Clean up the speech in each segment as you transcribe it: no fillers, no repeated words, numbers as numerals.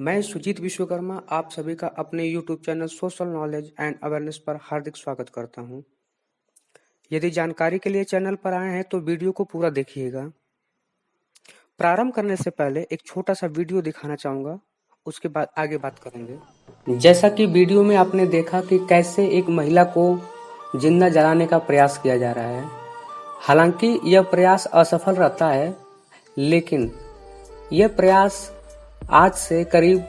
मैं सुजीत विश्वकर्मा आप सभी का अपने YouTube channel social knowledge and awareness पर हार्दिक स्वागत करता हूं। यदि जानकारी के लिए चैनल पर आए हैं तो वीडियो को पूरा देखिएगा। प्रारंभ करने से पहले एक छोटा सा वीडियो दिखाना चाहूँगा, उसके बाद आगे बात करेंगे। जैसा कि वीडियो में आपने देखा कि कैसे एक महिला को जिंदा जलाने का प्रयास किया जा रहा है। हालांकि यह प्रयास असफल रहता है, लेकिन यह प्रयास आज से करीब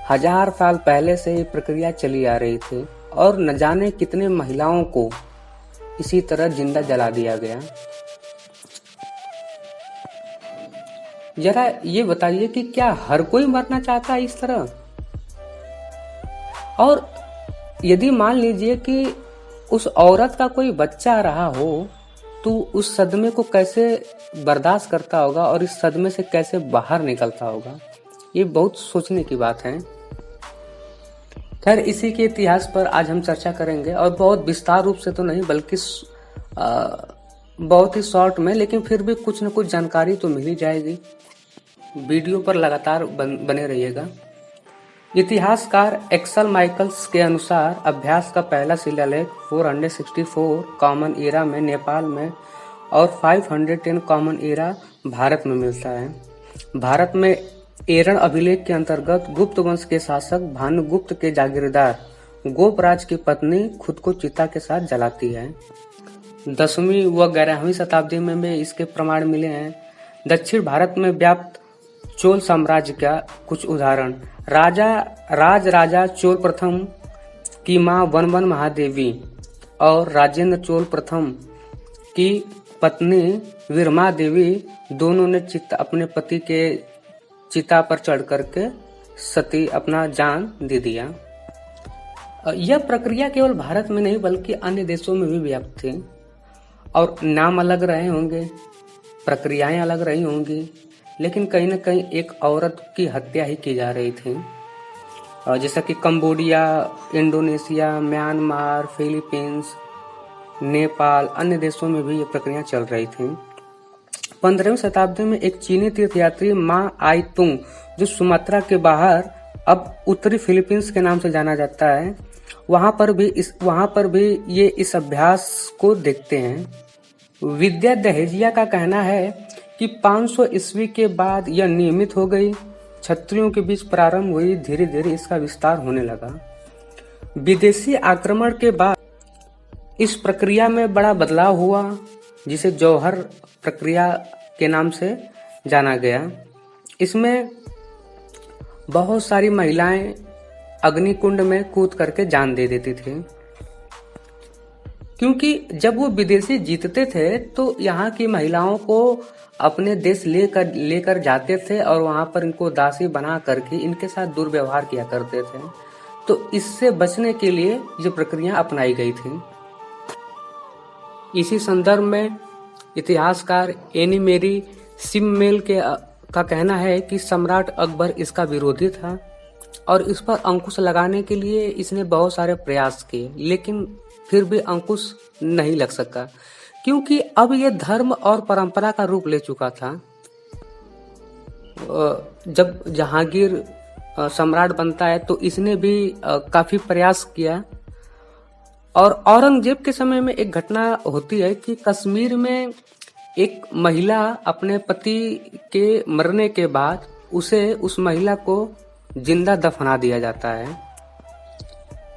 1000 साल पहले से ये प्रक्रिया चली आ रही थी और न जाने कितने महिलाओं को इसी तरह जिंदा जला दिया गया। जरा ये बताइए कि क्या हर कोई मरना चाहता है इस तरह? और यदि मान लीजिए कि उस औरत का कोई बच्चा रहा हो तो उस सदमे को कैसे बर्दाश्त करता होगा और इस सदमे से कैसे बाहर निकलता होगा? ये बहुत सोचने की बात है। खैर, इसी के इतिहास पर आज हम चर्चा करेंगे और बहुत विस्तार रूप से तो नहीं, बल्कि बहुत ही शॉर्ट में, लेकिन फिर भी कुछ न कुछ जानकारी तो मिल ही जाएगी। वीडियो पर लगातार बने रहिएगा। इतिहासकार एक्सल माइकल्स के अनुसार अभ्यास का पहला शिलालेख 464 कॉमन एरा में नेपाल में और 510 कॉमन एरा भारत में मिलता है। भारत में एरण अभिलेख के अंतर्गत गुप्त वंश के शासक भानुगुप्त के जागीरदार गोपराज की पत्नी खुद को चिता के साथ जलाती है। 10वीं व 11वीं शताब्दी में भी इसके प्रमाण मिले हैं। दक्षिण भारत में व्याप्त चोल साम्राज्य का कुछ उदाहरण। राजा चोल प्रथम की मां वनवन महादेवी और राजेंद्र चोल प्रथम की पत्नी वीरमा देवी दोनों ने अपने पति के चिता पर चढ़ करके सती अपना जान दे दिया। यह प्रक्रिया केवल भारत में नहीं बल्कि अन्य देशों में भी व्याप्त थी और नाम अलग रहे होंगे, प्रक्रियाएं अलग रही होंगी, लेकिन कहीं न कहीं एक औरत की हत्या ही की जा रही थी। जैसा कि Cambodia, Indonesia, Myanmar, Philippines, Nepal, अन्य देशों में भी ये प्रक्रिया चल रही थी। 15वीं शताब्दी में एक चीनी तीर्थयात्री मां आई तुंग, जो सुमात्रा के बाहर अब उत्तरी फिलीपींस के नाम से जाना जाता है, वहां पर भी ये इस अभ्यास को देखते हैं। विद्या दहेजिया का कहना है कि 500 ईस्वी के बाद यह नियमित हो गई। क्षत्रियों के बीच प्रारंभ हुई, धीरे धीरे इसका विस्तार होने लगा। विदेशी आक्रमण के बाद इस प्रक्रिया में बड़ा बदलाव हुआ, जिसे जौहर प्रक्रिया के नाम से जाना गया। इसमें बहुत सारी महिलाएं अग्निकुंड में कूद करके जान दे देती थी, क्योंकि जब वो विदेशी जीतते थे तो यहाँ की महिलाओं को अपने देश लेकर जाते थे और वहां पर इनको दासी बना करके इनके साथ दुर्व्यवहार किया करते थे। तो इससे बचने के लिए ये प्रक्रिया अपनाई गई थी। इसी संदर्भ में इतिहासकार एनी मेरी सिममेल का कहना है कि सम्राट अकबर इसका विरोधी था और इस पर अंकुश लगाने के लिए इसने बहुत सारे प्रयास किए, लेकिन फिर भी अंकुश नहीं लग सका, क्योंकि अब यह धर्म और परंपरा का रूप ले चुका था। जब जहांगीर सम्राट बनता है तो इसने भी काफी प्रयास किया। और औरंगजेब के समय में एक घटना होती है कि कश्मीर में एक महिला अपने पति के मरने के बाद उस महिला को जिंदा दफना दिया जाता है।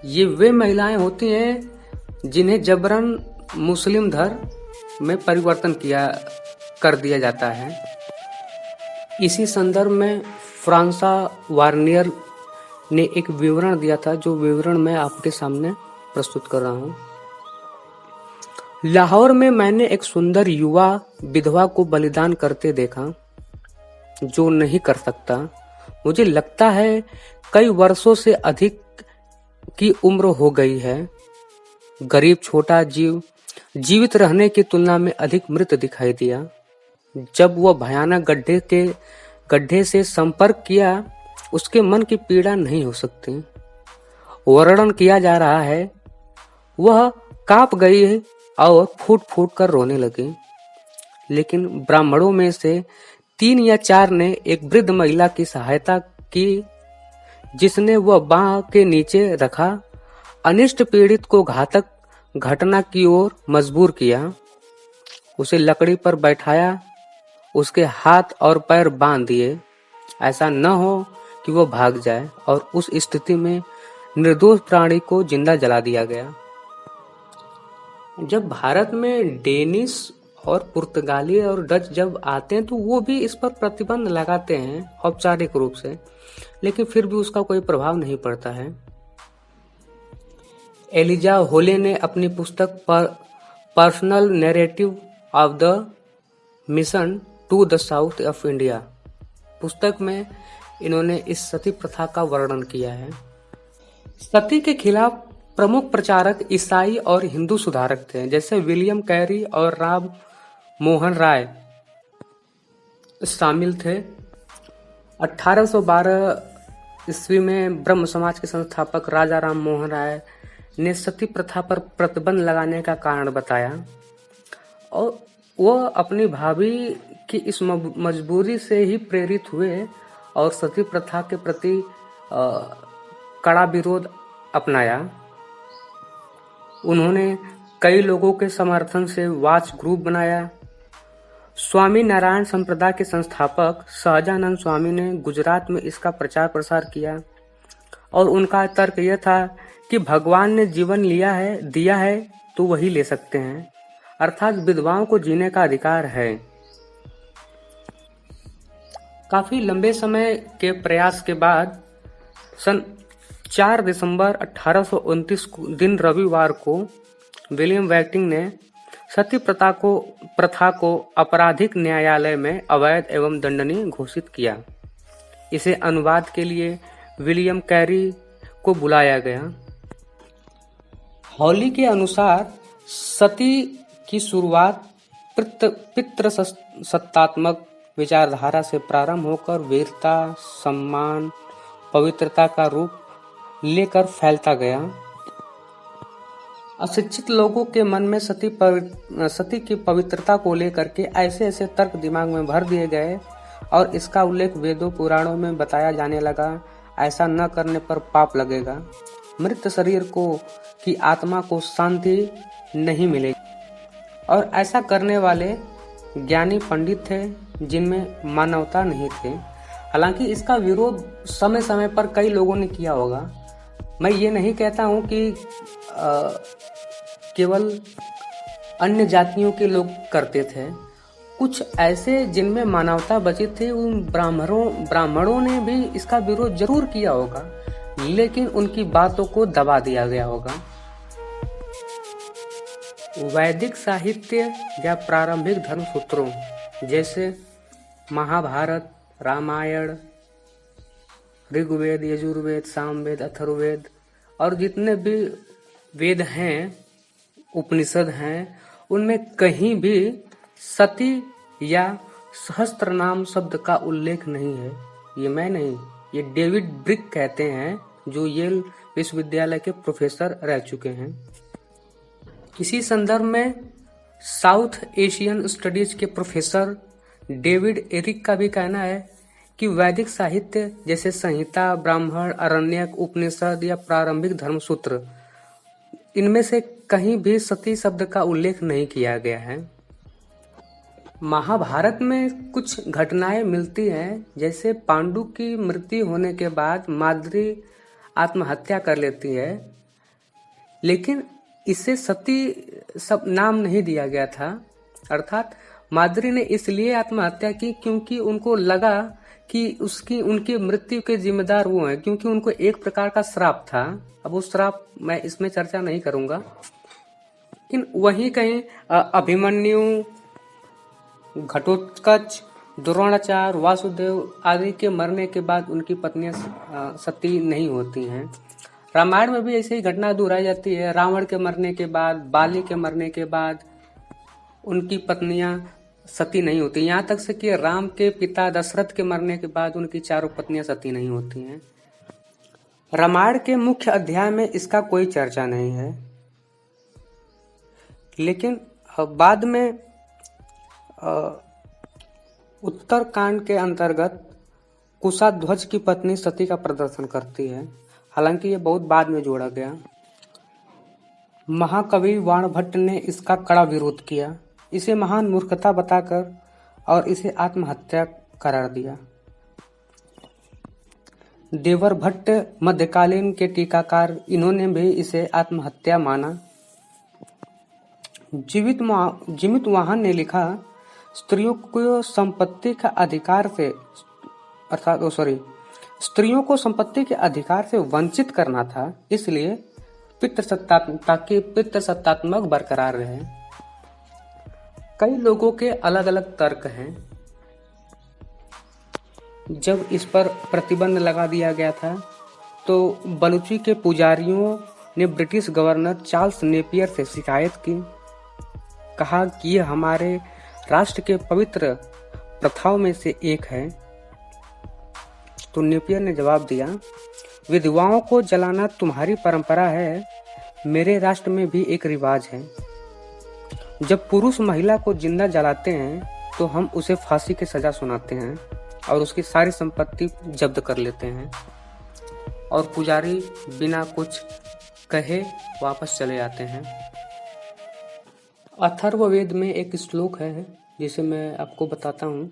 ये वे महिलाएं होती हैं जिन्हें जबरन मुस्लिम धर्म में परिवर्तन कर दिया जाता है। इसी संदर्भ में फ्रांसा वार्नियर ने एक विवरण दिया था, जो विवरण मैं आपके सामने प्रस्तुत कर रहा हूं। लाहौर में मैंने एक सुंदर युवा विधवा को बलिदान करते देखा, जो नहीं कर सकता। मुझे लगता है कई वर्षों से अधिक की उम्र हो गई है। गरीब छोटा जीव जीवित रहने की तुलना में अधिक मृत दिखाई दिया। जब वह भयानक गड्ढे से संपर्क किया, उसके मन की पीड़ा नहीं हो सकती। वर्णन किया जा रहा है, वह कांप गई और फूट फूट कर रोने लगी। लेकिन ब्राह्मणों में से 3 या 4 ने एक वृद्ध महिला की सहायता की, जिसने वह बांह के नीचे रखा, अनिष्ट पीड़ित को घातक घटना की ओर मजबूर किया। उसे लकड़ी पर बैठाया, उसके हाथ और पैर बांध दिए, ऐसा न हो कि वो भाग जाए, और उस स्थिति में निर्दोष प्राणी को जिंदा जला दिया गया। जब भारत में डेनिश और पुर्तगाली और डच जब आते हैं तो वो भी इस पर प्रतिबंध लगाते हैं औपचारिक रूप से, लेकिन फिर भी उसका कोई प्रभाव नहीं पड़ता है। एलिजा होले ने अपनी पुस्तक पर personal narrative of the mission to the south of India पुस्तक में इन्होंने इस सती प्रथा का वर्णन किया है। सती के खिलाफ प्रमुख प्रचारक ईसाई और हिंदू सुधारक थे, जैसे विलियम कैरी और राम मोहन राय शामिल थे। 1812 ईस्वी में ब्रह्म समाज के संस्थापक राजा राम मोहन राय ने सती प्रथा पर प्रतिबंध लगाने का कारण बताया, और वह अपनी भाभी की इस मजबूरी से ही प्रेरित हुए और सती प्रथा के प्रति कड़ा विरोध अपनाया। उन्होंने कई लोगों के समर्थन से वॉच ग्रुप बनाया। स्वामी नारायण संप्रदाय के संस्थापक सहजानंद स्वामी ने गुजरात में इसका प्रचार प्रसार किया, और उनका तर्क यह था कि भगवान ने जीवन दिया है तो वही ले सकते हैं, अर्थात विधवाओं को जीने का अधिकार है। काफी लंबे समय के प्रयास के बाद सन 4 दिसंबर 1829 दिन रविवार को विलियम वेटिंग ने सती प्रथा को आपराधिक न्यायालय में अवैध एवं दंडनीय घोषित किया। इसे अनुवाद के लिए विलियम कैरी को बुलाया गया। हॉली के अनुसार सती की शुरुआत पितृसत्तात्मक विचारधारा से प्रारंभ होकर वीरता, सम्मान, पवित्रता का रूप लेकर फैलता गया। अशिक्षित लोगों के मन में सती की पवित्रता को लेकर के ऐसे ऐसे तर्क दिमाग में भर दिए गए, और इसका उल्लेख वेदों पुराणों में बताया जाने लगा। ऐसा न करने पर पाप लगेगा, मृत शरीर की आत्मा को शांति नहीं मिलेगी, और ऐसा करने वाले ज्ञानी पंडित थे जिनमें मानवता नहीं थे। हालांकि इसका विरोध समय समय पर कई लोगों ने किया होगा। मैं ये नहीं कहता हूँ कि केवल अन्य जातियों के लोग करते थे, कुछ ऐसे जिनमें मानवता बची थी उन ब्राह्मणों ने भी इसका विरोध जरूर किया होगा, लेकिन उनकी बातों को दबा दिया गया होगा। वैदिक साहित्य या प्रारंभिक धर्मसूत्रों जैसे महाभारत, रामायण, ऋग्वेद, यजुर्वेद, सामवेद, अथर्ववेद और जितने भी वेद हैं, उपनिषद हैं, उनमें कहीं भी सती या सहस्त्र नाम शब्द का उल्लेख नहीं है। ये मैं नहीं, ये डेविड ब्रिक कहते हैं, जो येल विश्वविद्यालय के प्रोफेसर रह चुके हैं। इसी संदर्भ में साउथ एशियन स्टडीज के प्रोफेसर डेविड एरिक का भी कहना है कि वैदिक साहित्य जैसे संहिता, ब्राह्मण, अरण्यक, उपनिषद या प्रारंभिक धर्मसूत्र, इनमें से कहीं भी सती शब्द का उल्लेख नहीं किया गया है। महाभारत में कुछ घटनाएं मिलती हैं, जैसे पांडु की मृत्यु होने के बाद माद्री आत्महत्या कर लेती है, लेकिन इसे सती सब नाम नहीं दिया गया था। अर्थात माद्री ने इसलिए आत्महत्या की क्योंकि उनको लगा कि उनकी मृत्यु के जिम्मेदार वो हैं, क्योंकि उनको एक प्रकार का श्राप था। अब वो श्राप मैं इसमें चर्चा नहीं करूंगा, लेकिन वहीं कहीं अभिमन्यु, घटोत्कच, द्रोणाचार्य, वासुदेव आदि के मरने के बाद उनकी पत्नियां सती नहीं होती हैं। रामायण में भी ऐसी ही घटना दोहराई जाती है। रावण के मरने के बाद, बाली के मरने के बाद उनकी पत्नियां सती नहीं होती। यहाँ तक से कि राम के पिता दशरथ के मरने के बाद उनकी चारों पत्नियां सती नहीं होती हैं। रामायण के मुख्य अध्याय में इसका कोई चर्चा नहीं है, लेकिन बाद में उत्तरकांड के अंतर्गत कुशाध्वज की पत्नी सती का प्रदर्शन करती है। हालांकि ये बहुत बाद में जोड़ा गया। महाकवि वाणभट्ट ने इसका कड़ा विरोध किया, इसे महान मूर्खता बताकर और इसे आत्महत्या करार दिया। देवर भट्ट मध्यकालीन के टीकाकार, इन्होंने भी इसे आत्महत्या माना। जीवित वाहन ने लिखा, स्त्रियों को संपत्ति का अधिकार से स्त्रियों को संपत्ति के अधिकार से वंचित करना था, इसलिए पितृसत्तात्मक बरकरार रहे। कई लोगों के अलग अलग तर्क हैं। जब इस पर प्रतिबंध लगा दिया गया था तो बलूची के पुजारियों ने ब्रिटिश गवर्नर चार्ल्स नेपियर से शिकायत की, कहा कि यह हमारे राष्ट्र के पवित्र प्रथाओं में से एक है। तो नेपियर ने जवाब दिया, विधवाओं को जलाना तुम्हारी परंपरा है, मेरे राष्ट्र में भी एक रिवाज है। जब पुरुष महिला को जिंदा जलाते हैं तो हम उसे फांसी की सजा सुनाते हैं और उसकी सारी संपत्ति जब्त कर लेते हैं और पुजारी बिना कुछ कहे वापस चले जाते हैं। अथर्ववेद में एक श्लोक है जिसे मैं आपको बताता हूँ।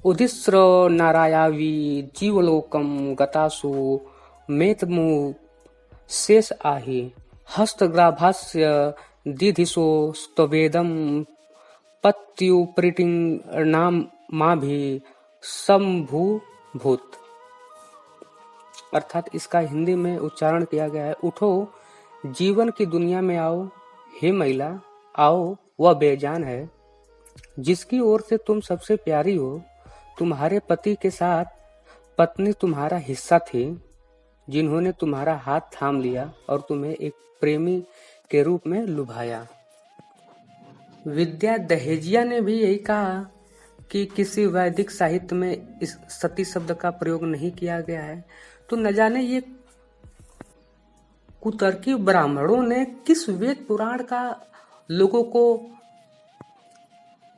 उदिस्र नारायावी जीवलोकम गतासु मेतमु शेष आहि हस्तग्राभास्य दिधिशो स्तवेदम पत्युप्रीटिंग नाम माँ भी संभूभूत। अर्थात इसका हिंदी में उच्चारण किया गया है, उठो जीवन की दुनिया में आओ, हे महिला आओ, वह बेजान है जिसकी ओर से तुम सबसे प्यारी हो। तुम्हारे पति के साथ पत्नी तुम्हारा हिस्सा थी, जिन्होंने तुम्हारा हाथ थाम लिया और तुम्हें एक प्रेमी के रूप में लुभाया। विद्या दहेजिया ने भी यही कहा कि किसी वैदिक साहित्य में इस सती शब्द का प्रयोग नहीं किया गया है। तो न जाने ये कुतर्की ब्राह्मणों ने किस वेद पुराण का लोगों को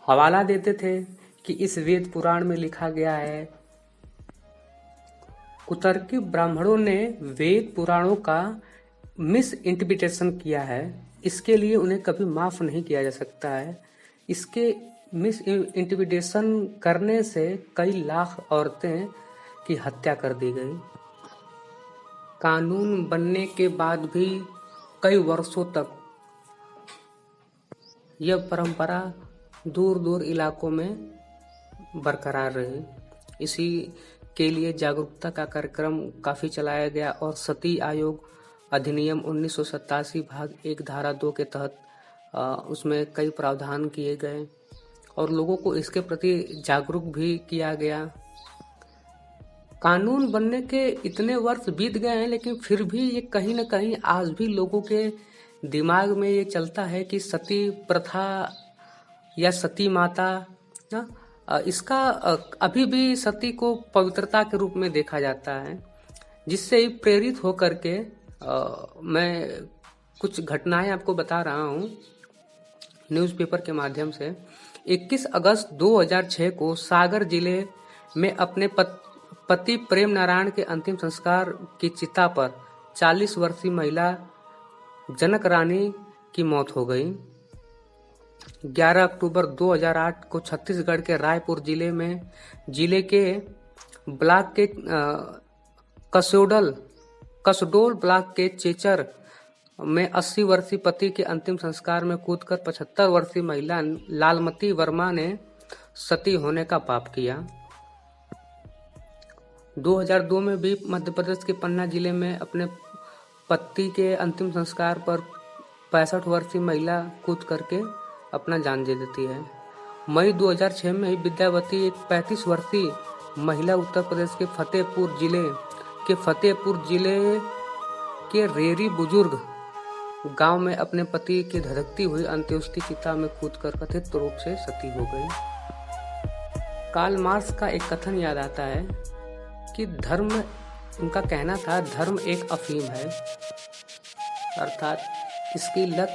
हवाला देते थे कि इस वेद पुराण में लिखा गया है। कुतर्की ब्राह्मणों ने वेद पुराणों का मिस इंटरप्रिटेशन किया है, इसके लिए उन्हें कभी माफ नहीं किया जा सकता है। इसके मिस इंटरप्रिटेशन करने से कई लाख औरतें की हत्या कर दी गई। कानून बनने के बाद भी कई वर्षों तक यह परंपरा दूर दूर इलाकों में बरकरार रही। इसी के लिए जागरूकता का कार्यक्रम काफ़ी चलाया गया और सती आयोग अधिनियम 1987 भाग 1 धारा 2 के तहत उसमें कई प्रावधान किए गए और लोगों को इसके प्रति जागरूक भी किया गया। कानून बनने के इतने वर्ष बीत गए हैं, लेकिन फिर भी ये कहीं न कहीं आज भी लोगों के दिमाग में ये चलता है कि सती प्रथा या सती माता ना, इसका अभी भी सती को पवित्रता के रूप में देखा जाता है। जिससे ही प्रेरित होकर के मैं कुछ घटनाएं आपको बता रहा हूँ न्यूज़पेपर के माध्यम से। 21 अगस्त 2006 को सागर जिले में अपने पति प्रेम नारायण के अंतिम संस्कार की चिता पर 40 वर्षीय महिला जनक रानी की मौत हो गई। 11 अक्टूबर 2008 को छत्तीसगढ़ के रायपुर जिले के ब्लॉक के कसडोल ब्लॉक के चेचर में 80 वर्षीय पति के अंतिम संस्कार में कूदकर 75 वर्षीय महिला लालमती वर्मा ने सती होने का पाप किया। 2002 में भी मध्य प्रदेश के पन्ना जिले में अपने पति के अंतिम संस्कार पर 65 वर्षीय महिला कूद करके अपना जान दे देती है। मई 2006 में ही विद्यावती एक 35 वर्षीय महिला उत्तर प्रदेश के फतेहपुर जिले के रेरी बुजुर्ग गांव में अपने पति की धधकती हुई अंत्येष्टि चिता में कूदकर कथित रूप से सती हो गई। कार्ल मार्क्स का एक कथन याद आता है कि उनका कहना था, धर्म एक अफीम है, अर्थात इसकी लत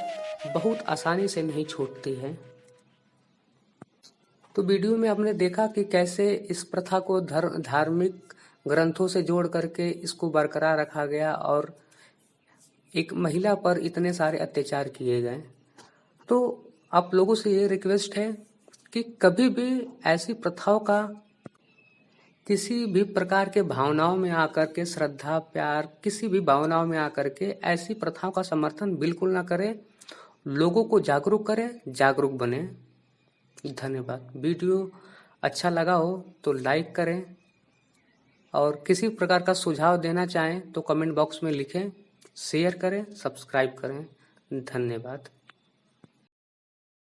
बहुत आसानी से नहीं छूटती है। तो वीडियो में आपने देखा कि कैसे इस प्रथा को धार्मिक ग्रंथों से जोड़ करके इसको बरकरार रखा गया और एक महिला पर इतने सारे अत्याचार किए गए। तो आप लोगों से ये रिक्वेस्ट है कि कभी भी ऐसी प्रथाओं का किसी भी प्रकार के भावनाओं में आकर के, श्रद्धा प्यार किसी भी भावनाओं में आकर के ऐसी प्रथाओं का समर्थन बिल्कुल ना करें। लोगों को जागरूक करें, जागरूक बने। धन्यवाद। वीडियो अच्छा लगा हो तो लाइक करें और किसी प्रकार का सुझाव देना चाहें तो कमेंट बॉक्स में लिखें, शेयर करें, सब्सक्राइब करें। धन्यवाद।